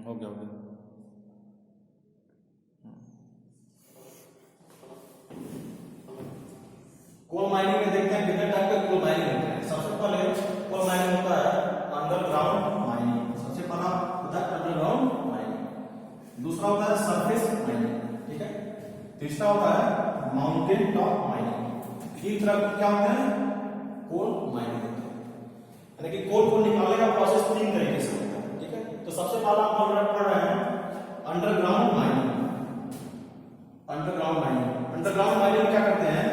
हो गया हो गया। कोल माइनिंग में देखते हैं कितने टाइप के कोल माइनिंग होते हैं। सबसे पहले कोल माइनिंग होता है अंडरग्राउंड माइनिंग, सबसे पहला होता है अंडरग्राउंड माइनिंग। दूसरा होता है सरफेस माइनिंग, ठीक है। तीसरा होता है माउंटेन टॉप माइनिंग। तीन तरह क्या होते हैं कोल माइनिंग होते हैं, यानी कि कोल को निकालने का प्रोसेस तीन तरीके से होता है, ठीक है। तो सबसे पहला हम पढ़ रहे हैं underground mining. Underground mining, underground mining क्या करते हैं,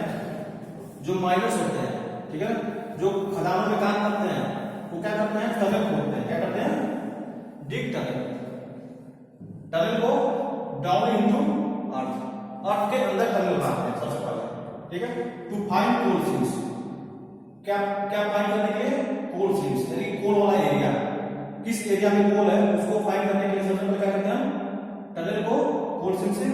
जो माइनर्स होते हैं, ठीक है, जो खदानों में काम करते हैं वो क्या करते हैं, टनल खोदते हैं। क्या करते हैं, डिग टनल, टनल को डाउन इनटू अर्थ, अर्थ के अंदर टनल बनाते हैं सबसे पहले, ठीक है। टू फाइंड कोल सीम्स, क्या क्या फाइंड करने के लिए, कोल सीम्स, यानी कोल वाला एरिया, किस एरिया में कोल है उसको फाइंड करने के लिए सबसे पहले क्या करते हैं, टनल को कोल सीम से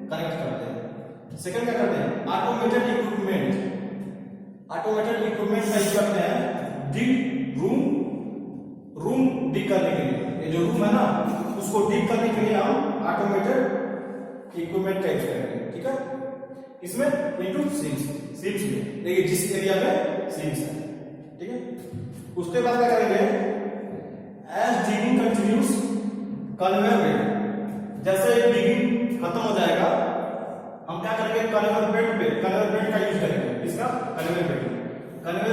कनेक्ट करते हैं। सेकंड क्या करते हैं, ऑटोमेटेड इक्विपमेंट, ऑटोमेटेड इक्विपमेंट का यूज करते हैं डिग रूम डिग करने के लिए। ये जो रूम है ना उसको डिग करने के लिए हम ऑटोमेटेड इक्विपमेंट का यूज करेंगे, ठीक है। इसमें इनटू सीम्स में, देखिए जिस एरिया में सीम्स है, ठीक है। उसके बाद क्या करेंगे, as digging continues conveyor belt, जैसे डिगिंग खत्म हो जाएगा हम क्या करेंगे, कन्वेयर बेल्ट का यूज करेंगे। इसका कन्वेयर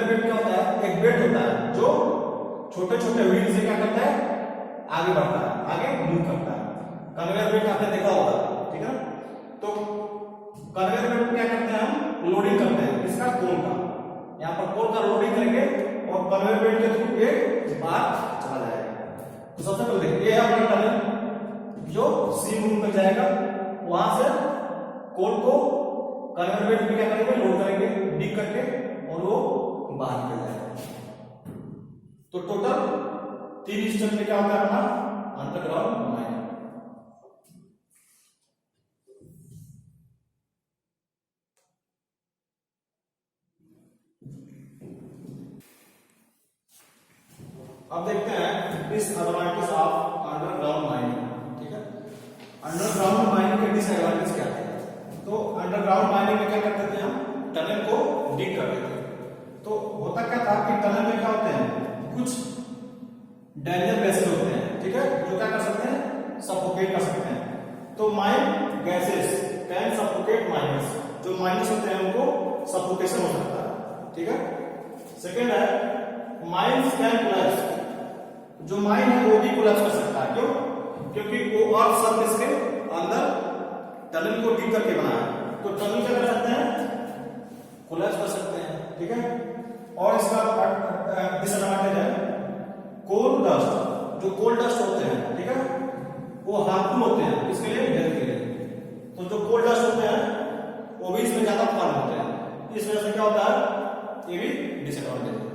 बेल्ट क्या होता है, एक बेल्ट होता है जो छोटे छोटे व्हील से क्या करता है, आगे बढ़ता है, आगे मूव करता है। कन्वेयर बेल्ट आपने देखा होगा, ठीक है। तो कन्वेयर बेल्ट क्या करते हैं, हम लोडिंग करते हैं इसका कोल का, यहाँ पर कोल का लोडिंग करेंगे और कन्वेयर बेल्ट के थ्रू एक बार चला जाएगा। तो सबसे पहले देखिए ये है अपना टनल जो सीम रूम में जाएगा, वहां से कोल को कन्वेयर बेल्ट में क्या करेंगे, लोड करेंगे डिग करके और वो बाहर निकल जाएगा। तो टोटल 3 स्टेप में क्या होता है अपना अंडरग्राउंड माइनिंग। अब देखते हैं डिसएडवांटेज ऑफ अंडरग्राउंड माइनिंग, ठीक है। अंडरग्राउंड माइनिंग के डिसएडवांटेज क्या है, तो अंडरग्राउंड माइनिंग में क्या करते थे हम, टनल को डिग करते थे। तो होता क्या था कि टनल में क्या होते हैं, कुछ डेंजर गैसेस होते हैं, ठीक है, जो क्या कर सकते हैं, सफोकेट कर सकते हैं। तो mine gases can suffocate miners, जो माइनर्स होते हैं उनको सफोकेशन हो सकता है, ठीक है। सेकेंड है माइन्स कैन कोलैप्स, जो माइन है वो भी कोलैप्स कर सकता है। क्यों, क्योंकि वो अर्थ सरफेस के अंदर टनल को डिग करके बनाया, तो टनल क्या कर सकते हैं, कोलैप्स कर सकते हैं, ठीक है। और इसका डिसएडवांटेज है कोल डस्ट, जो कोल डस्ट होते हैं, ठीक है, वो हार्मफुल होते हैं इसके लिए, हेल्थ के लिए। तो जो कोल डस्ट होते हैं वो भी इसमें ज्यादा फॉर्म होते हैं, इस वजह से क्या होता है, ये भी डिसएडवांटेज है,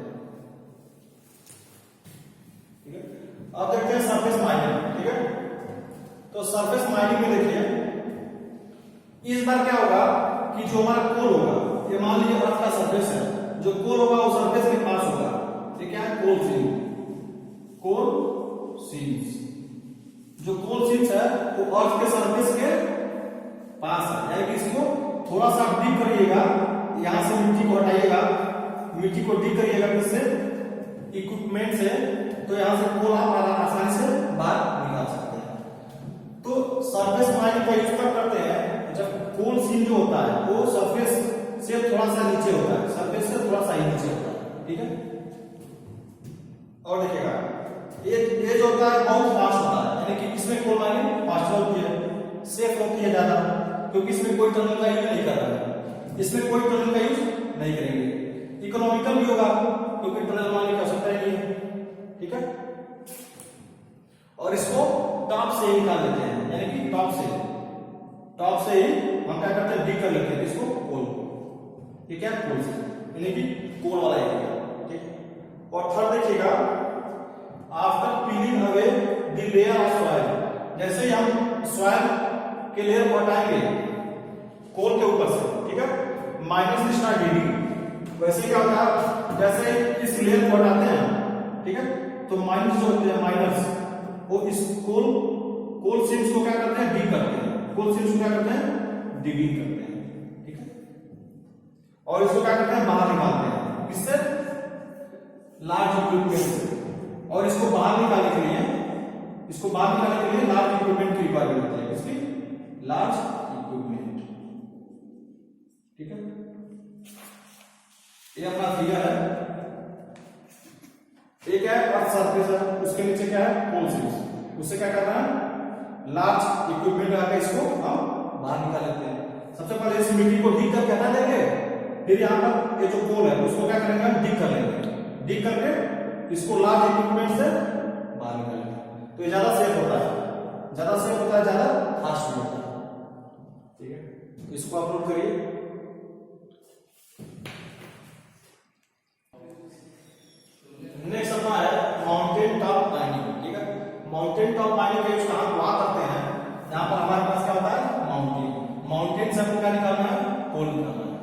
ठीक है। अब देखते हैं सरफेस माइनिंग, ठीक है। तो सरफेस माइनिंग में देखिए इस बार क्या होगा कि जो हमारा कोल होगा, ये मान लीजिए अर्थ का सरफेस है, जो कोल होगा वो सरफेस के पास होगा, ये क्या है, कोल सीम, कोल सीम्स। जो कोल सीम्स है वो अर्थ के सरफेस के पास है, यानी कि इसको थोड़ा सा डिग करिएगा, यहां से मिट्टी को हटाइएगा, मिट्टी को डिग करिएगा किससे, इक्विपमेंट से, तो यहां से कोल आप आसानी से बाहर निकाल सकते हैं। तो सरफेस माइनिंग का यूज कब करते हैं, जब कोल सीम जो होता है वो सरफेस से थोड़ा सा नीचे होता है, सरफेस से थोड़ा सा ही नीचे होता है, ठीक है। और देखिएगा ये जो होता है बहुत फास्ट होता है, यानी कि इसमें कोल माइनिंग फास्ट होती है, सेफ होती है ज्यादा, क्योंकि इसमें कोई टनल का यूज नहीं कर रहा है, इसमें कोई टनल का यूज नहीं करेंगे। इकोनॉमिकल भी होगा क्योंकि टनल माइनिंग का सकता ही नहीं है, ठीक है। और इसको टॉप से ही निकाल लेते हैं, यानी कि टॉप से ही हम क्या करते हैं, डिग कर लेते हैं इसको कोल को, ये क्या कोल से, यानी कि कोल वाला एरिया, ठीक। और थर्ड देखिएगा after piling away the layer of soil, जैसे ही हम सॉइल के लेयर को हटाएंगे कोल के ऊपर से, ठीक है, माइनस स्टार्ट डिगिंग, वैसे क्या होता है, जैसे इस लेयर को हटाते हैं, ठीक है, तो माइनस जो होते हैं माइनस वो इस कोल कोल सीम्स को क्या करते हैं, डिग करते हैं, कोल सीम्स को क्या करते हैं, डिगिंग करते हैं, ठीक है। और इसको क्या करते हैं, बाहर निकालते हैं, किससे, लार्ज इक्विपमेंट से। और इसको बाहर निकालने के लिए, इसको बाहर निकालने के लिए लार्ज इक्विपमेंट की रिक्वायरमेंट होती है, इसकी लार्ज इक्विपमेंट, ठीक है। ये अपना फिगर है, एक है अर्थ सरफेस है, उसके नीचे क्या है, कोल सीम्स, उससे क्या करना है, लार्ज इक्विपमेंट आके इसको हम बाहर निकाल लेते हैं। सबसे पहले इस मिट्टी को डिग करके हटा देंगे, फिर यहाँ पर ये जो कोल है उसको क्या करेंगे, हम डिग कर लेंगे, डिग करके इसको लार्ज इक्विपमेंट से बाहर निकालेंगे। तो ये ज्यादा सेफ होता है, ज्यादा सेफ होता है, ज्यादा फास्ट भी होता है, ठीक है। इसको अपलोड करिए। नेक्स्ट अपना है माउंटेन टॉप माइनिंग, ठीक है। माउंटेन टॉप माइनिंग का यूज वहां करते हैं जहां पर हमारे पास क्या होता है, माउंटेन, माउंटेन से हमको क्या निकालना है, कोल निकालना है।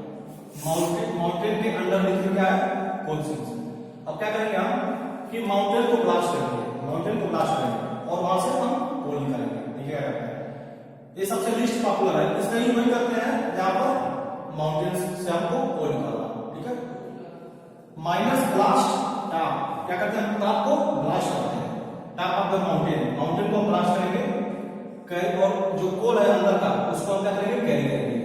माउंटेन के अंडर नीचे क्या है, कोल सीम्स। अब क्या करेंगे हम कि माउंटेन को ब्लास्ट करेंगे, माउंटेन को ब्लास्ट करेंगे और वहां से हम कोल निकालेंगे, ठीक है। ये सबसे लीस्ट पॉपुलर है, इसमें ही वही करते हैं जहां पर माउंटेन से हमको कोल निकालना, ठीक है। माइनस ब्लास्ट टॉप, क्या करते हैं, टॉप को ब्लास्ट करते हैं, top of the mountain, mountain को ब्लास्ट करेंगे, और जो कोल है अंदर का उसको हम क्या करेंगे, कैरी करेंगे,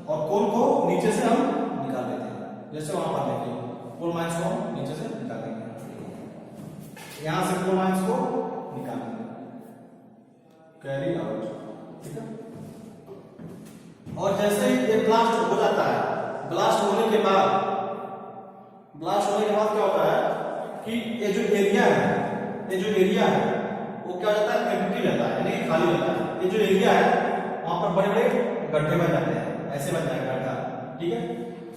और कोल को नीचे से हम निकाल लेते हैं। जैसे वहां पर देखिए कोल माइंस को नीचे से निकाल देंगे, यहां से कोल माइंस को निकाल देंगे, कैरी आउट, ठीक है। और जैसे ही ये ब्लास्ट हो जाता है, ब्लास्ट होने के बाद क्या होता है कि ये जो एरिया है, ये जो एरिया है वो क्या हो जाता है, एम्प्टी रहता है, यानी खाली रहता है। ये जो एरिया है वहां पर बड़े बड़े गड्ढे बन जाते हैं, ऐसे बन जाएगा गड्ढा, ठीक है।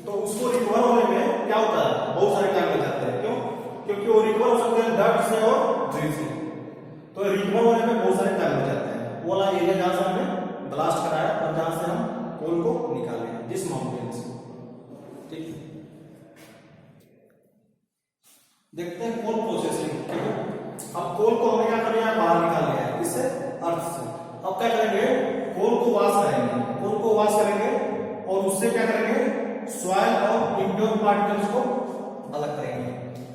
तो उसको रिकवर होने में क्या होता है, बहुत सारे टाइम लग जाते हैं, क्यों, क्योंकि वो रिकवर हो सकते हैं डर्ट से और ड्रिल से, तो रिकवर होने में बहुत सारे टाइम लग जाते हैं। वो वाला एरिया जहां से हमने ब्लास्ट कराया और जहां से हम कोल को निकाले जिस माउंटेन से, ठीक है। देखते हैं कोल प्रोसेसिंग, ठीक है। अब कोल को हमने क्या कर लिया, बाहर निकाल लिया है, इससे अर्थ से। अब क्या करेंगे, कोल को वॉश करेंगे, कोल को वॉश करेंगे और उससे क्या करेंगे, सॉइल और इम्प्योर पार्टिकल्स को अलग करेंगे।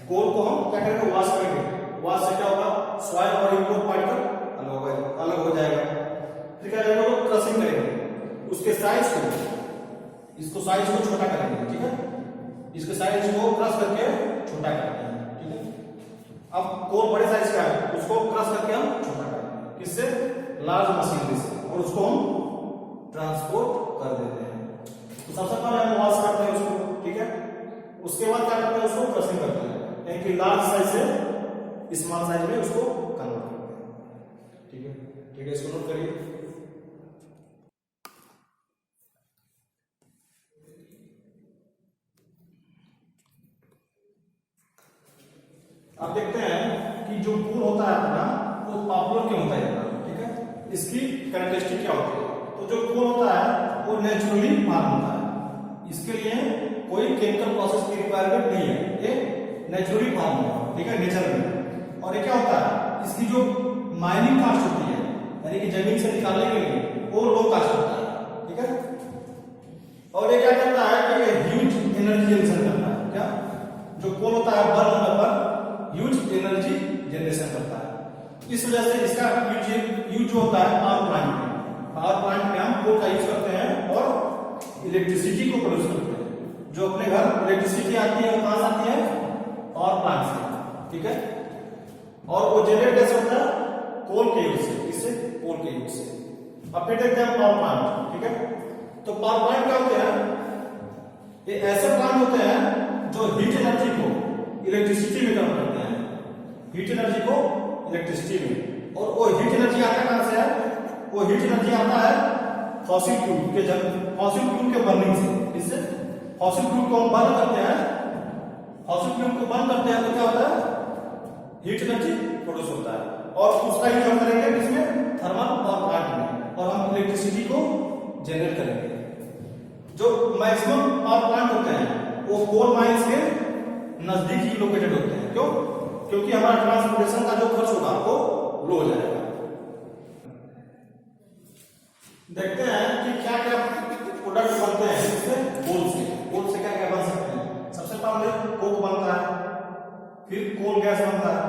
कोल को हम क्या करेंगे, वॉश करेंगे, वॉश से क्या होगा, सॉइल और इम्प्योर पार्टिकल अलग हो जाएगा। फिर क्या करेंगे, वो क्रशिंग करेंगे, उसके साइज को, इसको साइज को छोटा करेंगे, ठीक है। इसके साइज को क्रश करके छोटा करते हैं, ठीक है। अब कोल बड़े साइज का है, उसको क्रश करके हम छोटा करेंगे, किससे, लार्ज मशीनरी से, और उसको हम ट्रांसपोर्ट कर देते हैं। तो सबसे पहले हम वॉश करते हैं उसको, ठीक है। उसके बाद क्या करते हैं, उसको क्रशिंग करते हैं, यानी कि लार्ज साइज से स्मॉल साइज में उसको कन्वर्ट करते हैं, ठीक है, ठीक है। इसको नोट करिए। अब देखते हैं कि जो कोल होता है अपना वो पॉपुलर क्यों होता है, ठीक है। इसकी कैरेक्टरिस्टिक क्या होती है, तो जो कोल होता है वो नेचुरली फॉर्म होता है, इसके लिए कोई केमिकल प्रोसेस की रिक्वायरमेंट नहीं है, ये नेचुरली फॉर्म होगा, ठीक है, नेचर में। और ये क्या होता है, इसकी जो माइनिंग कास्ट होती है, यानी कि जमीन से निकालने के लिए, वो लो कास्ट होता है, ठीक है। और ये क्या करता है कि ये ह्यूज एनर्जी जनरेशन करता है, क्या, जो कोल होता है बर्न होने पर ह्यूज एनर्जी जनरेशन करता है। इस वजह से इसका यूज जो होता है पावर प्लांट में हम कोल का यूज करते हैं और इलेक्ट्रिसिटी को प्रोड्यूस करते हैं। जो अपने घर इलेक्ट्रिसिटी आती है वो कहां से आती है, पावर प्लांट से, ठीक है। और वो जनरेट कैसे होता है, कोल के यूज से, इससे कोल के यूज से। अब फिर देखते हैं पावर प्लांट, ठीक है। तो पावर प्लांट क्या होते हैं, ये ऐसे प्लांट होते हैं जो हीट एनर्जी को इलेक्ट्रिसिटी में कन्वर्ट करते हैं, हीट एनर्जी को इलेक्ट्रिसिटी में। और वो हीट एनर्जी आता कहां से है, वो हीट एनर्जी आता है फॉसिल फ्यूल के बर्निंग से। इससे फॉसिल फ्यूल को हम बर्न करते हैं, फॉसिल फ्यूल को बर्न करते हैं तो क्या होता है, हीट एनर्जी प्रोड्यूस होता है, और उसका यूज हम करेंगे इसमें थर्मल पावर प्लांट में, और हम इलेक्ट्रिसिटी को जनरेट करेंगे। जो मैक्सिमम पावर प्लांट होते हैं वो कोल माइंस के नजदीक ही लोकेटेड होते हैं, क्यों, क्योंकि हमारा ट्रांसपोर्टेशन का जो खर्च होगा वो लो हो जाएगा। देखते हैं कि क्या क्या प्रोडक्ट बनते हैं इससे, कोल से क्या क्या बन सकते हैं। सबसे पहले कोक बनता है, फिर कोल गैस बनता है,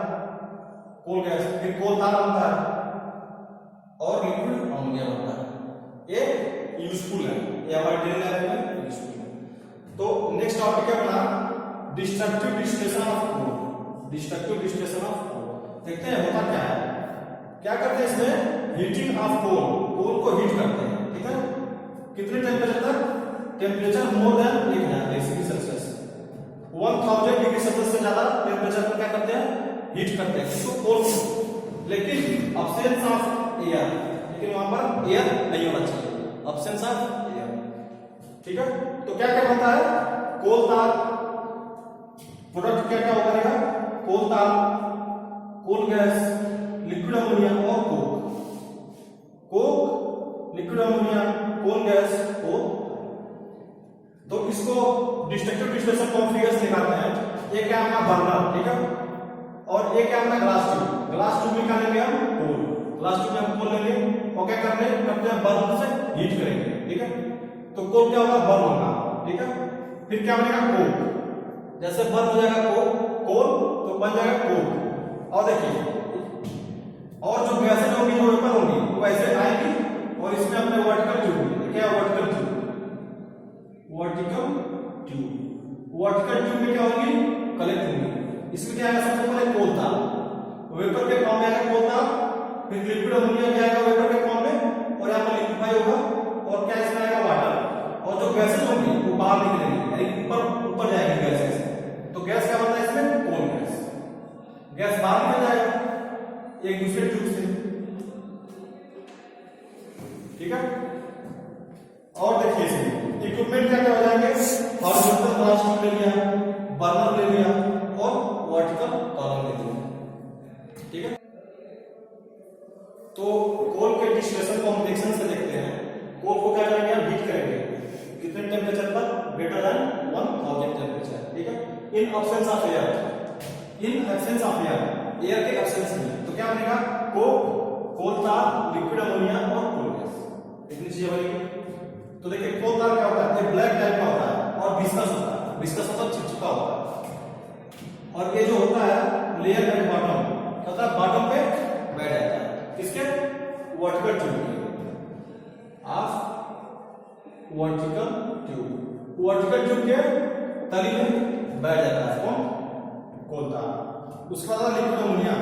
कोल गैस, फिर कोल तार बनता है और लिक्विड अमोनिया बनता है। ये यूजफुल है, ये हमारे डेली लाइफ में यूजफुल है। तो नेक्स्ट टॉपिक है अपना destructive distillation of coal. Destructive distillation of coal देखते हैं होता क्या है। क्या करते हैं इसमें, हीटिंग ऑफ कोल को हीट करते हैं, ठीक है। कितने टेम्परेचर तक, temperature more than 1000 degree Celsius, 1000 degree Celsius से ज्यादा टेम्परेचर पर क्या करते हैं, हीट करते हैं इसको कोल को। लेकिन अब्सेंस ऑफ एयर, लेकिन वहां पर एयर नहीं होना चाहिए, अब्सेंस ऑफ एयर, ठीक है। तो क्या क्या बनता है, कोल तार, प्रोडक्ट क्या क्या बनेगा, coal tar, coal gas, liquid ammonia और coke, liquid ammonia, coal gas, coal. तो इसको डिस्ट्रक्टिव डिस्टिलेशन को फिगर्स निकालते हैं। एक क्या है बर्नर, ठीक है, और एक क्या है ग्लास ट्यूब। ग्लास ट्यूब निकालेंगे हम कोल, ग्लास ट्यूब में हम कोल लेंगे और क्या करते हैं बर्नर से हीट करेंगे, ठीक है। तो कोल क्या होगा, बर्न होगा, ठीक है। फिर क्या बनेगा, कोक, जैसे बर्न हो जाएगा कोल तो बन जाएगा कोक। और देखिए, और जो गैसें होंगी, जो वेपर होंगी, वो वैसे आएंगी और इसमें अपने वर्टिकल ट्यूब, क्या vertical tube, vertical tube, vertical tube में क्या होगी, कलेक्ट होंगी। इसमें क्या आएगा, सबसे पहले कोल तार, वेपर के फॉर्म में आएगा कोल तार, फिर लिक्विड अमोनिया क्या आएगा वेपर के फॉर्म में और यहाँ पर लिक्विफाई होगा, और क्या इसमें आएगा वाटर, और जो गैसेज होंगी वो बाहर निकलेंगी, यानी ऊपर जाएगी गैसेज। तो गैस क्या बनता है इसमें, कोल गैस, गैस बाहर निकल जाएगा एक दूसरे ट्यूब से, ठीक है। और देखिए इसमें इक्विपमेंट क्या क्या हो जाएंगे, हॉरिजॉन्टल ग्लास ट्यूब ले लिया, बर्नर ले लिया और वर्टिकल कॉलम ले लिया, ठीक है। तो कोल के डिस्टिलेशन को हम रिएक्शन से देखते हैं। कोल को क्या करेंगे, हम हीट करेंगे, कितने टेम्परेचर पर, ग्रेटर देन 1000 टेम्परेचर, ठीक है। In absence of air, in absence of air, air के एब्सेंस में, तो क्या बनेगा, कोल तार, लिक्विड अमोनिया और कोल गैस, इतनी चीजें बनेगी। तो देखिए कोल तार क्या होता है, ब्लैक टाइप का होता है और विस्कस होता है, विस्कस मतलब चिपचिपा होता है। और ये जो होता है लेयर एंड बॉटम, क्या होता है, बॉटम पे बैठ जाता है, किसके, वर्टिकल ट्यूब के, of vertical tube, vertical tube के तली में बैठ जाता है कौन, कोल तार। उसके बाद लिक्विड अमोनिया,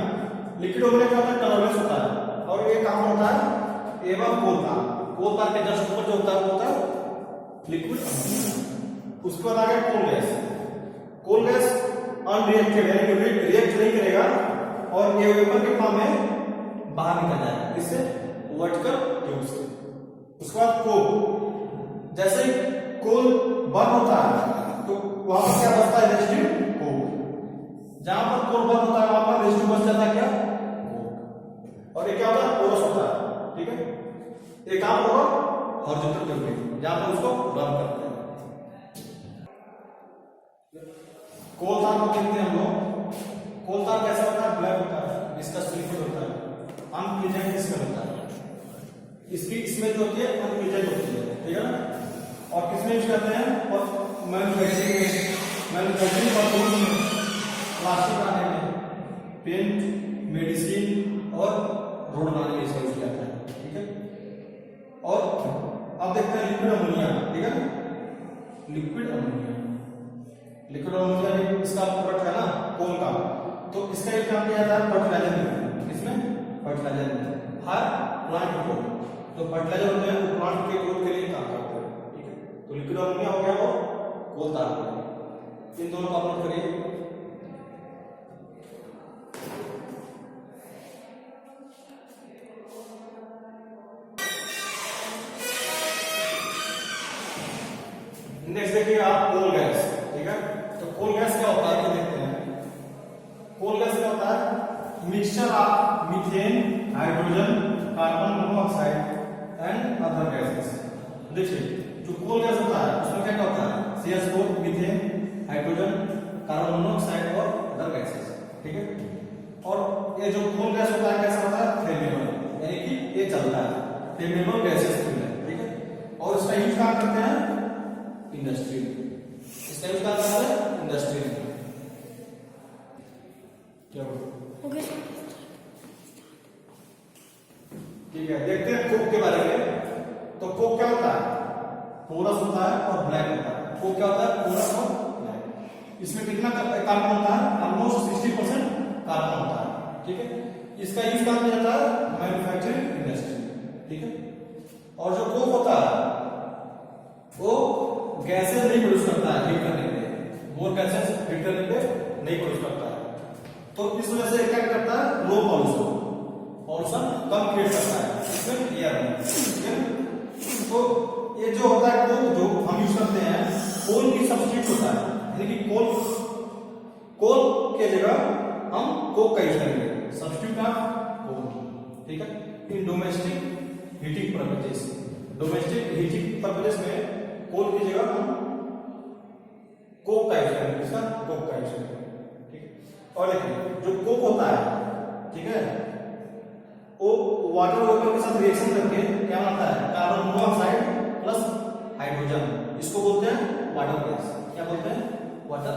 लिक्विड अमोनिया क्या होता है, कलरलेस होता है और ये काम होता है एवं कोल तार, कोल तार के जस्ट ऊपर जो होता है वो होता है लिक्विड अमोनिया। उसके बाद आ गया coal gas, coal gas unreacted, यानी कि रिएक्ट नहीं करेगा और ये वेपर के फॉर्म में बाहर निकल जाएगा, इससे वर्टिकल ट्यूब से। उसके बाद कोक, जैसे ही कोल बर्न होता है तो वहां पर क्या बचता है, रेजिड्यू कोक, जहां पर कोल बर्न होता है वहां पर रेजिड्यू बच जाता है क्या, कोक। और ये क्या होता है, पोरस होता है, ठीक है। एक काम होगा हॉरिजॉन्टल ट्यूब में, जहां पर उसको बर्न करते हैं। कोल तार को देखते हैं हम लोग, कोल तार कैसा होता है, ब्लैक होता है, इसका लिक्विड होता है, अनप्लीजेंट स्मेल होता है, इसकी स्मेल जो होती है अनप्लीजेंट होती है, ठीक है ना। और किसमें यूज करते हैं, और मैन्युफैक्चरिंग में, मैन्युफैक्चरिंग परपज में, प्लास्टिक बनाने में, पेंट, मेडिसिन और रोड बनाने में इसका यूज किया जाता है, ठीक है। और अब देखते हैं लिक्विड अमोनिया, ठीक है, लिक्विड अमोनिया, लिक्विड अमोनिया इसका प्रोडक्ट है ना कोल का, तो इसका एक काम किया जाता है फर्टिलाइजर में, इसमें फर्टिलाइजर में हर प्लांट को, तो फर्टिलाइजर होते हैं वो प्लांट के ग्रोथ के लिए काम करते हैं, ठीक है। तो लिक्विड अमोनिया हो गया और कोल तार हो गया, इन दोनों को अपलोड करिए। नेक्स्ट देखिए आप कोल गैस, ठीक है। तो कोल गैस क्या होता है, देखते हैं। कोल गैस क्या होता है, mixture of methane, hydrogen, carbon monoxide and other gases. देखिए जो कोल गैस होता है उसमें क्या क्या होता है, CH4, methane, hydrogen, carbon monoxide और अदर गैसेस, ठीक है। और ये जो कोल गैस होता है कैसा होता है, फ्लेमेबल, यानी कि ये चलता है, फ्लेमेबल गैसेस होता है। इसका यूज कहाँ करते हैं? इंडस्ट्री। इसका यूज कहाँ करते हैं? इंडस्ट्री। क्या बोलो? ठीक है, देखते हैं कोक के बारे में। तो कोक क्या होता है? पोरस होता है और ब्लैक होता है। कोक क्या होता है? पोरस और ब्लैक। इसमें कितना कार्बन होता है? ऑलमोस्ट 60% कार्बन होता है। ठीक है, इसका यूज कहाँ किया जाता है? Manufacturing industry. ठीक है, और जो कोक होता है वो गैसेस नहीं प्रोड्यूस करता है हीट करने पे, मोर गैसेस हीट करने पे नहीं प्रोड्यूस करता है। तो इस वजह से क्या करता है? लो पॉल्यूशन, पॉल्यूशन कम क्रिएट करता है इसमें एयर में। ठीक है, तो ये जो होता है कोक जो हम यूज करते हैं, कोल की सब्स्टिट्यूट होता है, यानी कि कोल के जगह हम कोक का यूज करेंगे, सब्स्टिट्यूट का कोल। ठीक है, in domestic heating purposes, domestic heating purposes में कोल की जगह हम कोक का यूज करेंगे। इसका कोक का यूज करेंगे। ठीक है, और देखिए जो कोक होता है, ठीक है, वो वाटर वेपर के साथ रिएक्शन करके क्या बनता है? Carbon monoxide plus hydrogen. इसको बोलते हैं वाटर गैस। क्या बोलते हैं? वाटर